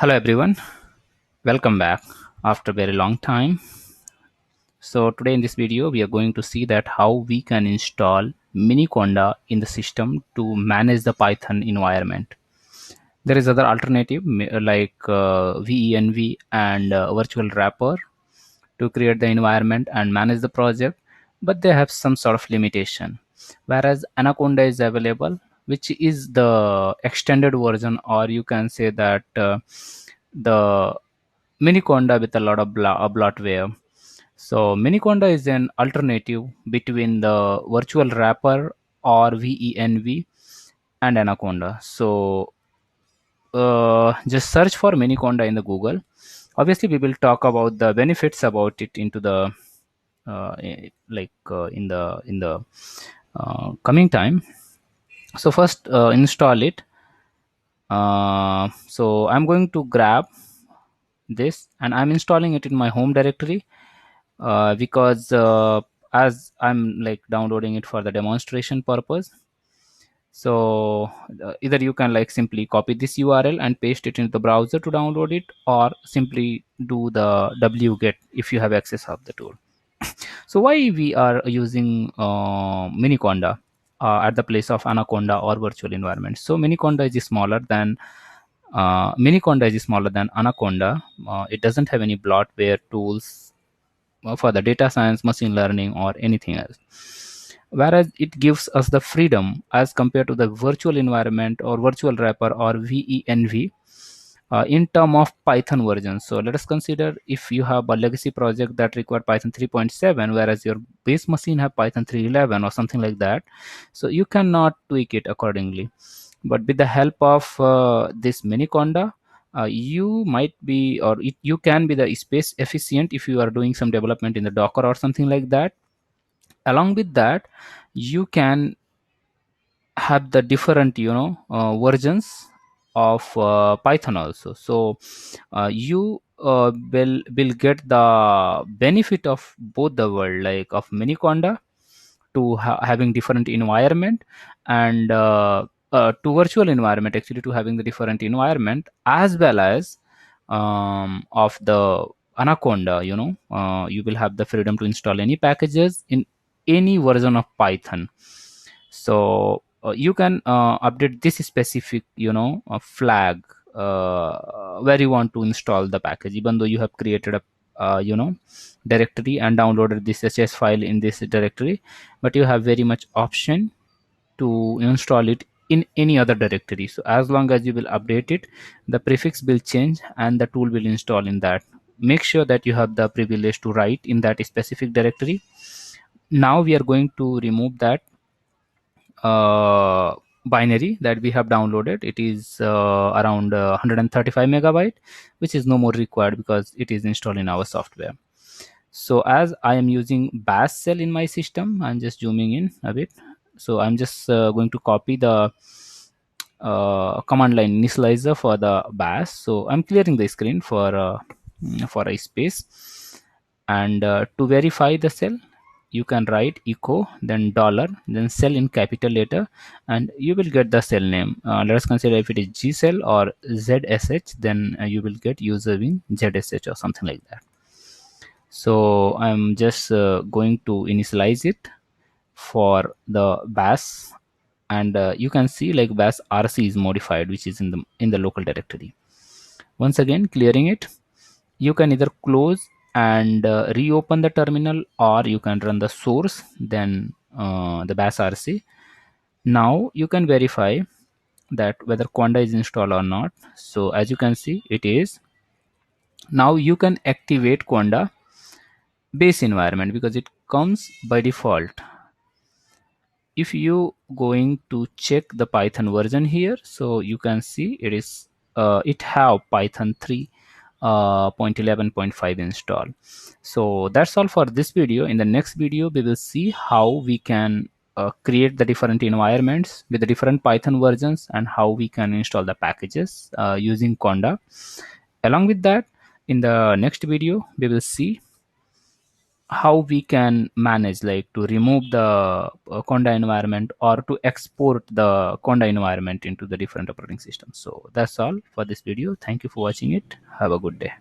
Hello everyone, welcome back after a very long time. So today in this video we are going to see that how we can install miniconda in the system to manage the Python environment. There is other alternative like venv and virtual wrapper to create the environment and manage the project, but they have some sort of limitation. Whereas anaconda is available, which is the extended version, or you can say that the miniconda with a lot of bloatware. So miniconda is an alternative between the virtual wrapper or venv and anaconda. So just search for miniconda in the Google. Obviously we will talk about the benefits about it into the coming time. So first install it. So I'm going to grab this and I'm installing it in my home directory because as I'm like downloading it for the demonstration purpose. So either you can like simply copy this URL and paste it into the browser to download it, or simply do the wget if you have access of the tool. So why we are using miniconda at the place of anaconda or virtual environment? So miniconda is smaller than anaconda. It doesn't have any bloatware tools for the data science, machine learning, or anything else. Whereas it gives us the freedom as compared to the virtual environment or virtual wrapper or venv in term of Python version. So let us consider if you have a legacy project that require Python 3.7, whereas your base machine have Python 3.11 or something like that. So you cannot tweak it accordingly. But with the help of this miniconda, you might be, or you can be the space efficient if you are doing some development in the Docker or something like that. Along with that, you can have the different versions of Python also. So you will get the benefit of both the world, like of miniconda to having different environment, and to virtual environment actually to having the different environment, as well as of the anaconda. You will have the freedom to install any packages in any version of Python. So you can update this specific flag where you want to install the package, even though you have created a directory and downloaded this sh file in this directory, but you have very much option to install it in any other directory. So as long as you will update it, the prefix will change and the tool will install in that. Make sure that you have the privilege to write in that specific directory. Now we are going to remove that binary that we have downloaded. It is around 135 megabyte, which is no more required because it is installed in our software. So as I am using bash shell in my system, I'm just zooming in a bit. So I'm just going to copy the command line initializer for the bash. So I'm clearing the screen for a space, and to verify the cell, you can write echo then dollar then cell in capital letter, and you will get the cell name. Let us consider if it is G cell or ZSH, then you will get user in ZSH or something like that. So I'm just going to initialize it for the bash, and you can see like bash rc is modified, which is in the local directory. Once again clearing it, you can either close and reopen the terminal, or you can run the source then the bash rc. Now you can verify that whether conda is installed or not. So as you can see, it is. Now you can activate conda base environment because it comes by default. If you going to check the Python version here, so you can see it is it have Python 3.11.5 installed. So that's all for this video. In the next video we will see how we can create the different environments with the different Python versions and how we can install the packages using conda. Along with that, in the next video we will see how we can manage, like to remove the Conda environment or to export the Conda environment into the different operating systems. So that's all for this video. Thank you for watching it. Have a good day.